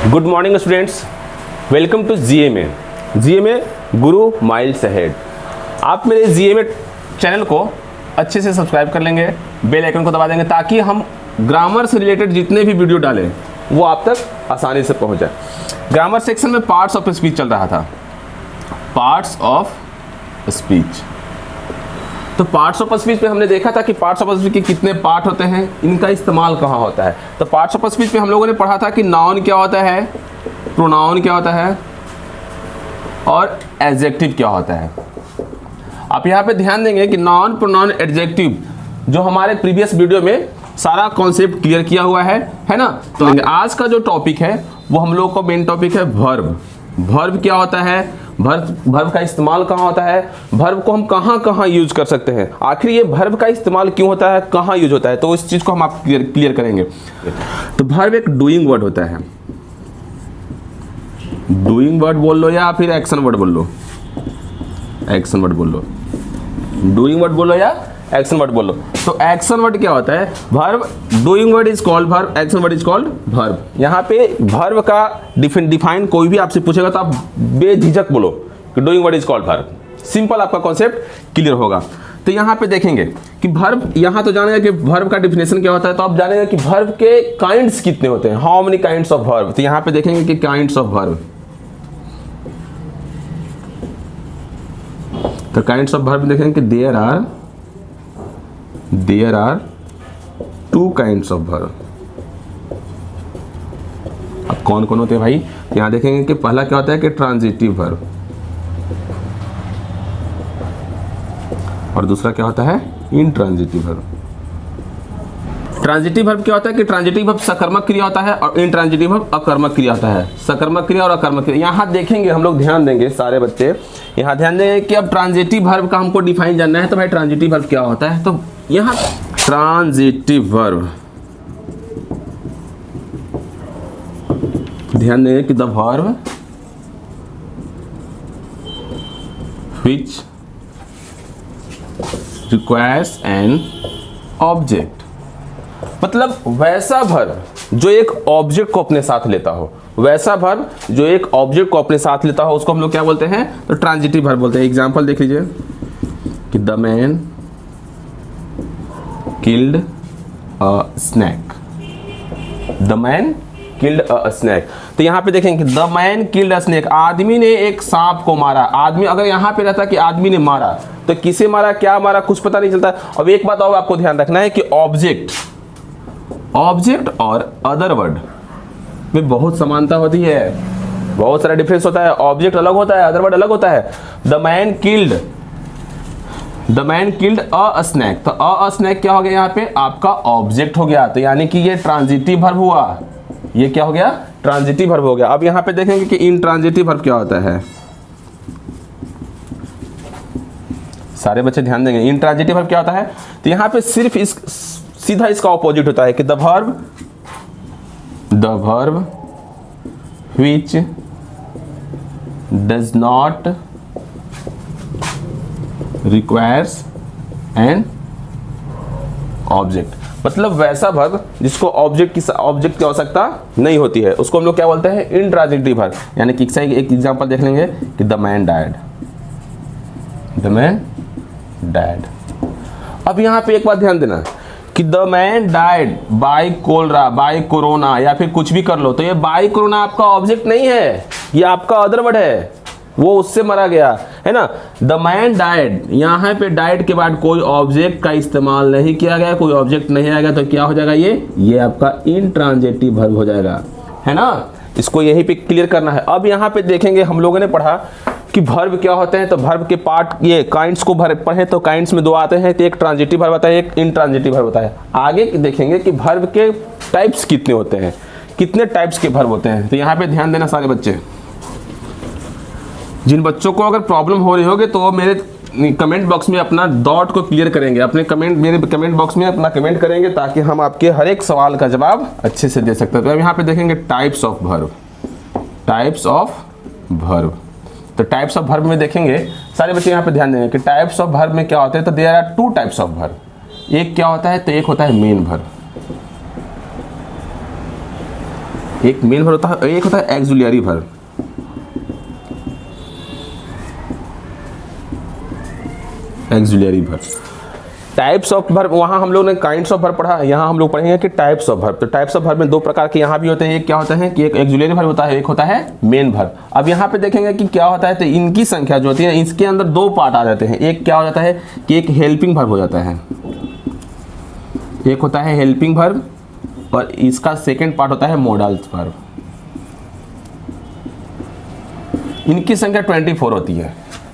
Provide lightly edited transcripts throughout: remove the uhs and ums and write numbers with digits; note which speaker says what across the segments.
Speaker 1: Good morning students, welcome to GMA Guru miles ahead. आप मेरे GMA channel को अच्छे से सब्सक्राइब कर लेंगे, बेल आइकन को दबा देंगे ताकि हम ग्रामर से रिलेटेड जितने भी वीडियो डालें वो आप तक आसानी से पहुंच जाए। ग्रामर सेक्शन में पार्ट्स ऑफ स्पीच चल रहा था, पार्ट्स ऑफ स्पीच। तो पार्ट्स ऑफ स्पीच पे हमने देखा था कि पार्ट्स ऑफ स्पीच के कितने पार्ट होते हैं, इनका इस्तेमाल कहाँ होता है। तो पार्ट्स ऑफ स्पीच पे हम लोगों ने पढ़ा था कि नाउन क्या होता है, प्रोनाउन क्या होता है और एडजेक्टिव क्या होता है। आप यहाँ पे ध्यान देंगे कि नाउन, प्रोनाउन, एडजेक्टिव जो हमारे प्रीवियस वीडियो में सारा कॉन्सेप्ट क्लियर किया हुआ है ना। तो आज का जो टॉपिक है वो हम लोग का मेन टॉपिक है वर्ब। वर्ब क्या होता है, वर्ब का इस्तेमाल कहाँ होता है, वर्ब को हम कहाँ कहाँ यूज कर सकते हैं, आखिर ये वर्ब का इस्तेमाल क्यों होता है, कहाँ यूज होता है, तो इस चीज को हम आप क्लियर करेंगे। तो वर्ब एक डूइंग वर्ड होता है। डूइंग वर्ड बोल लो या फिर एक्शन वर्ड बोल लो, एक्शन वर्ड बोल लो, डूइंग वर्ड बोलो या एक्शन वर्ड बोलो। तो एक्शन वर्ड क्या होता है, verb. Doing word is called verb, action word is called verb. यहाँ पे वर्ब का डिफाइन कोई भी आपसे पूछेगा तो आप बेझिझक बोलो कि doing word is called verb. Simple, आपका कॉन्सेप्ट क्लियर होगा। तो यहाँ पे देखेंगे कि वर्ब, यहाँ तो जानेंगे कि वर्ब का डिफिनेशन क्या होता है, तो आप जानेंगे कि वर्ब के काइंड्स कितने होते हैं, how many kinds of verb. तो यहाँ पे देखेंगे कि काइंड्स ऑफ वर्ब। तो काइंड्स ऑफ वर्ब देखेंगे कि there are two kinds of verb. अब कौन कौन होते हैं भाई, यहां देखेंगे कि पहला क्या होता है कि ट्रांजिटिव वर्ब, और दूसरा क्या होता है इंट्रांजिटिव वर्ब। ट्रांजिटिव वर्ब क्या होता है कि ट्रांजिटिव वर्ब सकर्मक क्रिया होता है और इंट्रांजिटिव वर्ब अकर्मक क्रिया होता है। सकर्मक क्रिया और अकर्मक क्रिया यहाँ देखेंगे, हम लोग ध्यान देंगे, सारे बच्चे यहाँ ध्यान देंगे कि अब ट्रांजिटिव वर्ब का हमको डिफाइन जानना है। तो भाई ट्रांजिटिव वर्ब क्या होता है, तो यहाँ ट्रांजिटिव वर्ब ध्यान देंगे कि the verb which requires an object. मतलब वैसा वर्ब जो एक ऑब्जेक्ट को अपने साथ लेता हो, वैसा वर्ब जो एक ऑब्जेक्ट को अपने साथ लेता हो उसको हम लोग क्या बोलते हैं, तो ट्रांजिटिव वर्ब बोलते हैं। एग्जांपल देख लीजिए कि the man killed a snake, the man killed a snake. तो यहाँ पे देखेंगे कि the man killed a snake, आदमी ने एक सांप को मारा। आदमी अगर यहाँ पे रहता कि आदमी ने मारा तो किसे मारा, क्या मारा, कुछ पता नहीं चलता। अब एक बात और आपको ध्यान रखना है कि ऑब्जेक्ट और अदर वर्ड में बहुत समानता होती है, बहुत सारा डिफरेंस होता है। ऑब्जेक्ट अलग होता है, अदर वर्ड अलग होता है। The man killed a snake, तो अ स्नैक क्या हो गया, यहाँ पे आपका ऑब्जेक्ट हो गया। तो यानी कि ये ट्रांजिटिव वर्ब हुआ, ये क्या हो गया, ट्रांजिटिव वर्ब हो गया। अब यहाँ पे देखेंगे कि इंट्रांजिटिव वर्ब क्या होता है। सारे बच्चे ध्यान देंगे, इंट्रांजिटिव वर्ब क्या होता है। तो यहाँ पे सिर्फ सीधा इसका ऑपोजिट होता है कि the verb which does not requires an object. मतलब वैसा वर्ब जिसको ऑब्जेक्ट की आवश्यकता नहीं होती है उसको हम लोग क्या बोलते हैं, इंट्रांजिटिव वर्ब। यानी कि एक एग्जांपल देख लेंगे कि द मैन डायड। अब यहाँ पे एक बात ध्यान देना कि the man died by corona या फिर कुछ भी कर लो, तो ये बाय कोरोना आपका ऑब्जेक्ट नहीं है, ये आपका अदर वर्ड है, वो उससे मरा गया है ना। द मैन डाइड, यहाँ पे डाइड के बाद कोई ऑब्जेक्ट का इस्तेमाल नहीं किया गया, कोई ऑब्जेक्ट नहीं आएगा, तो क्या हो जाएगा, ये आपका इंट्रांजिटिव वर्ब हो जाएगा, है ना। इसको यहीं पे क्लियर करना है। अब यहाँ पे देखेंगे, हम लोगों ने पढ़ा कि वर्ब क्या होते हैं, तो वर्ब के पार्ट, ये काइंड्स को पढ़े तो काइंड्स में दो आते हैं, तो एक ट्रांजिटिव वर्ब होता है, एक इंट्रांजिटिव वर्ब होता है। आगे देखेंगे कि वर्ब के टाइप्स कितने होते हैं, कितने टाइप्स के वर्ब होते हैं। तो यहाँ पे ध्यान देना सारे बच्चे, जिन बच्चों को अगर प्रॉब्लम हो रही होगी तो वो मेरे कमेंट बॉक्स में अपना डाउट को क्लियर करेंगे, मेरे कमेंट बॉक्स में अपना कमेंट करेंगे ताकि हम आपके हर एक सवाल का जवाब अच्छे से दे सकते हैं। तो अब यहाँ पे देखेंगे टाइप्स ऑफ वर्ब। तो टाइप्स ऑफ वर्ब में देखेंगे, सारे बच्चे यहाँ पे ध्यान देंगे कि टाइप्स ऑफ वर्ब में क्या होते हैं। तो there are two types of verb. एक क्या होता है, तो एक होता है मेन वर्ब, एक मेन वर्ब होता है, एक होता है auxiliary verb. Auxiliary verb, types of verb, वहाँ हम लोग ने काइंड्स ऑफ वर्ब पढ़ा, यहाँ हम लोग पढ़ेंगे कि टाइप्स ऑफ वर्ब। तो टाइप्स ऑफ वर्ब में दो प्रकार के यहाँ भी होते हैं, एक क्या होता है कि एक एक्सुलियरी वर्ब होता है, एक होता है मेन वर्ब। अब यहाँ पे देखेंगे कि क्या होता है, तो इनकी संख्या जो होती है इसके अंदर दो पार्ट आ जाते हैं। एक क्या हो जाता है कि एक हेल्पिंग वर्ब हो जाता है, एक होता है हेल्पिंग वर्ब, और इसका सेकेंड पार्ट होता है मोडल्स वर्ब। इनकी संख्या 24 होती है,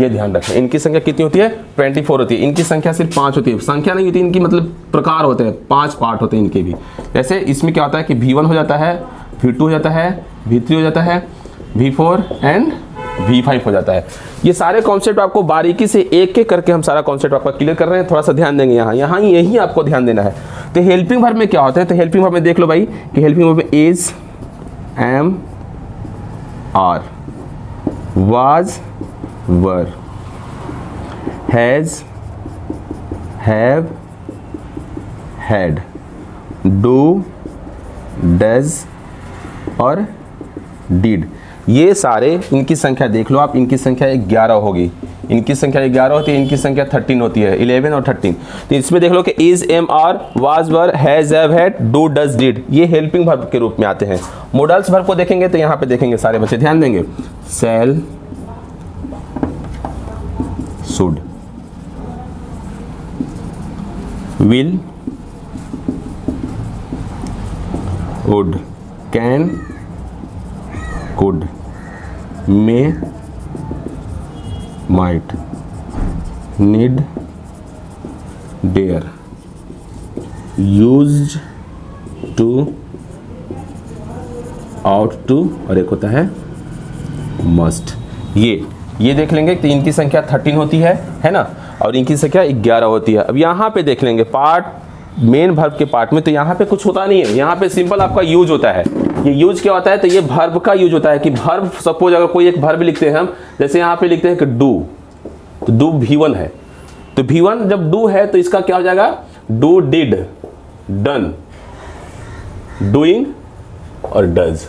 Speaker 1: ये ध्यान रखें। इनकी संख्या कितनी होती है? 24 होती है। इनकी संख्या सिर्फ 5 होती है, संख्या नहीं होती इनकी, मतलब प्रकार होते हैं, 5 पार्ट होते हैं इनके भी। जैसे इसमें क्या होता है कि V1 हो जाता है, V2 हो जाता है, V3 हो जाता है, V4 एंड V5 हो जाता है। ये सारे कॉन्सेप्ट आपको बारीकी से एक एक करके हम सारा कॉन्सेप्ट आपका क्लियर कर रहे हैं, थोड़ा सा ध्यान देंगे यहाँ यही आपको ध्यान देना है। तो हेल्पिंग वर्ब में क्या होता है, तो हेल्पिंग वर्ब में देख लो भाई कि हेल्पिंग वर्ब में is, am, are, was, were, has, have, had, do, does और डिड, ये सारे इनकी संख्या देख लो आप। इनकी संख्या 11 होगी, इनकी संख्या 11 होती है, इनकी संख्या 13 होती है, 11 और 13। तो इसमें देख लो कि is, am, are, was, were, has, have, had, do, does, did, ये हेल्पिंग वर्ब के रूप में आते हैं। मोडल्स वर्ब को देखेंगे तो यहाँ पे देखेंगे सारे बच्चे ध्यान देंगे, shall, should, will, would, can, could, may, might, need, dare, used to, ought to, और एक होता है मस्ट। ये देख लेंगे कि इनकी संख्या 13 होती है ना, और इनकी संख्या 11 होती है। अब यहाँ पे देख लेंगे पार्ट मेन वर्ब के पार्ट में, तो यहाँ पे कुछ होता नहीं है, यहाँ पे सिंपल आपका यूज होता है। ये यूज क्या होता है, तो ये वर्ब का यूज होता है कि वर्ब, सपोज अगर कोई एक वर्ब लिखते हैं हम, जैसे यहाँ पे लिखते हैं कि डू, तो डू V1 है, तो V1 जब डू है तो इसका क्या हो जाएगा, डू, डिड, डन, डूइंग और डज।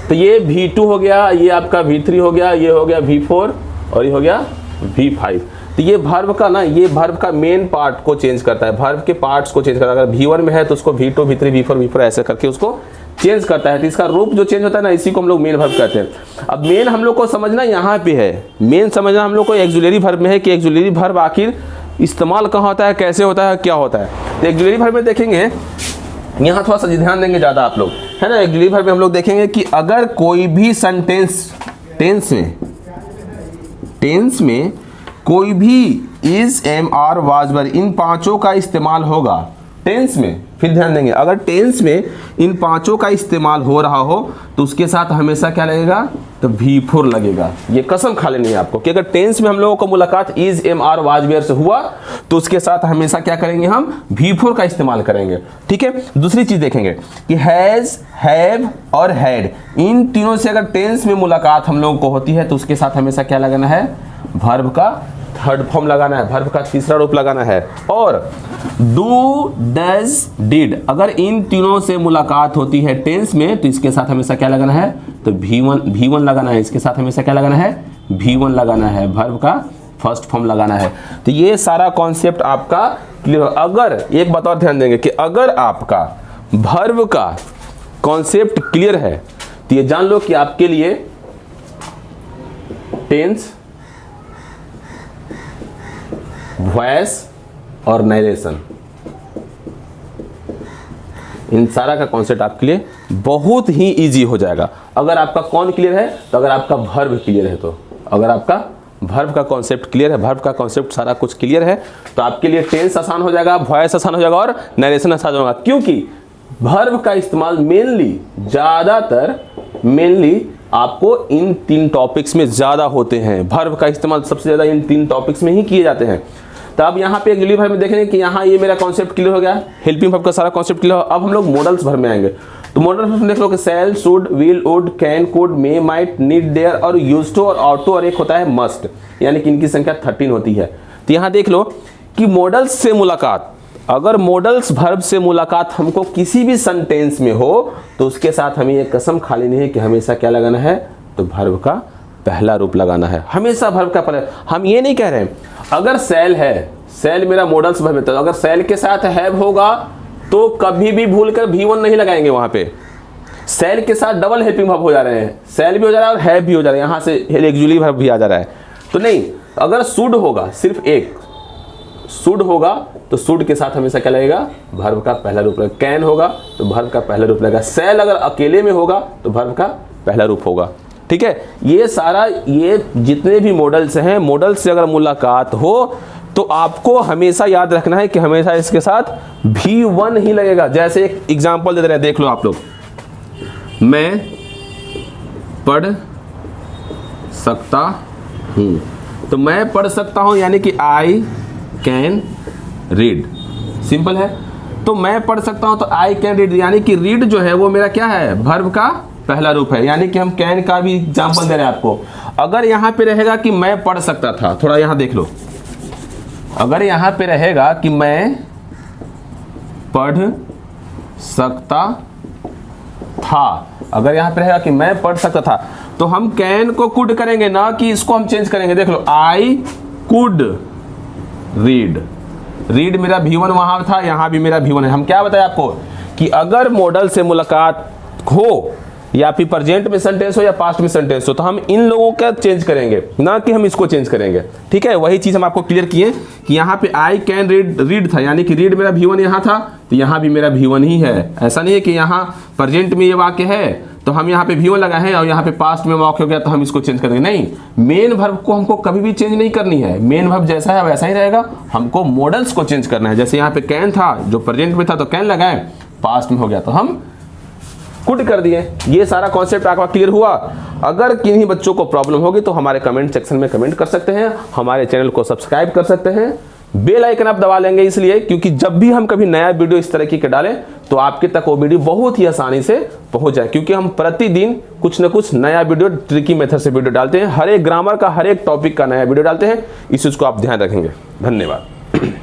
Speaker 1: तो ये V2 हो गया, ये आपका V3 हो गया, ये हो गया V4 और ये हो गया V5। तो ये वर्ब का ना, ये वर्ब का मेन पार्ट को चेंज करता है, वर्ब के पार्ट्स को चेंज करता है। अगर V1 में है तो उसको V2, V3, V4 ऐसे करके उसको चेंज करता है। तो इसका रूप जो चेंज होता है ना, इसी को हम लोग मेन वर्ब कहते हैं। अब मेन हम लोग को समझना यहाँ पे है, मेन समझना हम लोग को एक्सुलियरी वर्ब में है कि एक्सुलियरी वर्ब आखिर इस्तेमाल कहाँ होता है, कैसे होता है, क्या होता है। तो एक्सुलियरी वर्ब में देखेंगे, यहाँ थोड़ा सा ध्यान देंगे ज़्यादा आप लोग, है ना। एक्सुलियरी वर्ब में हम लोग देखेंगे कि अगर कोई भी सेंटेंस, टेंस में कोई भी इज, एम, आर, वाज, वर, इन पांचों का इस्तेमाल होगा टेंस में, फिर ध्यान देंगे अगर टेंस में इन पांचों का इस्तेमाल हो रहा हो तो उसके साथ हमेशा क्या लगेगा, तो V4 लगेगा। ये कसम खा लेनी है आपको कि अगर टेंस में हम लोगों को मुलाकात is, am, are, was, were से हुआ तो उसके साथ हमेशा क्या करेंगे, हम V4 का इस्तेमाल करेंगे। ठीक है। दूसरी चीज देखेंगे कि हैज, हैव और हैड, इन तीनों से अगर टेंस में मुलाकात हम लोगों को होती है तो उसके साथ हमेशा क्या लगाना है, वर्ब का थर्ड फॉर्म लगाना है, वर्ब का तीसरा रूप लगाना है। और डू, डज, डिड, अगर इन तीनों से मुलाकात होती है टेंस में तो इसके साथ हमेशा क्या लगाना है, तो V1 लगाना है। इसके साथ हमेशा क्या लगाना है, V1 लगाना है, वर्ब का फर्स्ट फॉर्म लगाना है। तो ये सारा कॉन्सेप्ट आपका क्लियर। अगर एक बात और ध्यान देंगे कि अगर आपका वर्ब का कॉन्सेप्ट क्लियर है तो ये जान लो कि आपके लिए टेंस, वॉइस और नरेशन, इन सारा का कॉन्सेप्ट आपके लिए बहुत ही इजी हो जाएगा। अगर आपका कौन क्लियर है, तो अगर आपका वर्ब क्लियर है, तो अगर आपका वर्ब का कॉन्सेप्ट क्लियर है, वर्ब का कॉन्सेप्ट सारा कुछ क्लियर है, तो आपके लिए टेंस आसान हो जाएगा, वॉइस आसान हो जाएगा और नरेशन आसान होगा। क्योंकि वर्ब का इस्तेमाल मेनली आपको इन 3 टॉपिक्स में ज़्यादा होते हैं। वर्ब का इस्तेमाल सबसे ज़्यादा इन 3 टॉपिक्स में ही किए जाते हैं। तो अब यहाँ पे एक्सुलियरी वर्ब में देखेंगे कि यहाँ ये मेरा कॉन्सेप्ट क्लियर हो गया, हेल्पिंग वर्ब का सारा कॉन्सेप्ट क्लियर हो। अब हम लोग मॉडल्स वर्ब में आएंगे। तो मॉडल्स वर्ब में देख लो कि shall, should, will, would, can, could, may, might, need, dare और यूज्ड टू और ऑट टू और एक होता है मस्ट, यानी कि इनकी संख्या 13 होती है। तो यहाँ देख लो कि मॉडल्स से मुलाकात अगर मॉडल्स वर्ब से मुलाकात हमको किसी भी सेंटेंस में हो तो उसके साथ हमें ये कसम खा लेनी है कि हमेशा क्या लगाना है, तो वर्ब का पहला रूप लगाना है, हमेशा वर्ब का पहला। हम ये नहीं कह रहे हैं अगर सेल है, सेल मेरा मॉडल्स वर्ब है, तो अगर सेल के साथ हैव होगा तो कभी भी भूलकर V1 नहीं लगाएंगे। वहां पे सेल के साथ डबल हेल्पिंग वर्ब हो जा रहे हैं, सेल भी हो जा रहा है और हैव भी हो जा रहा है, यहां से एक्जुअली वर्ब भी आ जा रहा है। तो नहीं, अगर शुड होगा, सिर्फ एक शुड होगा तो शुड के साथ हमेशा क्या लगेगा, वर्ब का पहला रूप लगेगा। कैन होगा तो वर्ब का पहला रूप लगेगा। सेल अगर अकेले में होगा तो वर्ब का पहला रूप होगा। ठीक है, ये सारा, ये जितने भी मॉडल्स हैं, मॉडल से अगर मुलाकात हो तो आपको हमेशा याद रखना है कि हमेशा इसके साथ V1 ही लगेगा। जैसे एक एग्जांपल दे रहे हैं, देख लो आप लोग। मैं पढ़ सकता हूं, तो मैं पढ़ सकता हूं यानी कि आई कैन रीड, सिंपल है। तो मैं पढ़ सकता हूं तो आई कैन रीड, यानी कि रीड जो है वो मेरा क्या है, वर्ब का पहला रूप है। यानी कि हम कैन का भी एग्जांपल दे रहे हैं आपको। अगर यहां पे रहेगा कि मैं पढ़ सकता था, थोड़ा यहां देख लो, अगर यहां पे रहेगा कि मैं पढ़ सकता था, अगर यहां पे रहेगा कि मैं पढ़ सकता था, तो हम कैन को कुड करेंगे ना कि इसको हम चेंज करेंगे। देख लो, आई कुड रीड, रीड मेरा V1 वहां था, यहां भी मेरा V1 है। हम क्या बताए आपको कि अगर मॉडल से मुलाकात हो या फिर प्रेजेंट में सेंटेंस हो या पास्ट में सेंटेंस हो तो हम इन लोगों का चेंज करेंगे, ना कि हम इसको चेंज करेंगे। ठीक है, वही चीज हम आपको क्लियर किए कि यहाँ पे आई कैन रीड, रीड था यानी कि रीड मेरा V1 यहाँ था, तो यहाँ भी मेरा V1 ही है। ऐसा नहीं है कि यहाँ प्रेजेंट में ये वाक्य है तो हम यहाँ पे V1 लगाए हैं और यहाँ पे पास्ट में वाक्य हो गया तो हम इसको चेंज कर देंगे। नहीं, मेन वर्ब को हमको कभी भी चेंज नहीं करनी है, मेन वर्ब जैसा है वैसा ही रहेगा। हमको मॉडल्स को चेंज करना है। जैसे यहाँ पे कैन था, जो प्रेजेंट में था तो कैन लगाए, पास्ट में हो गया तो हम कुड कर दिए। ये सारा कॉन्सेप्ट आपका क्लियर हुआ। अगर किन्हीं बच्चों को प्रॉब्लम होगी तो हमारे कमेंट सेक्शन में कमेंट कर सकते हैं, हमारे चैनल को सब्सक्राइब कर सकते हैं, बेल आइकन आप दबा लेंगे इसलिए क्योंकि जब भी हम कभी नया वीडियो इस तरह की डालें तो आपके तक वो वीडियो बहुत ही आसानी से पहुंच जाए, क्योंकि हम प्रतिदिन कुछ न कुछ नया वीडियो ट्रिकी मेथड से वीडियो डालते हैं। हर एक ग्रामर का, हर एक टॉपिक का नया वीडियो डालते हैं। इस चीज को आप ध्यान रखेंगे। धन्यवाद।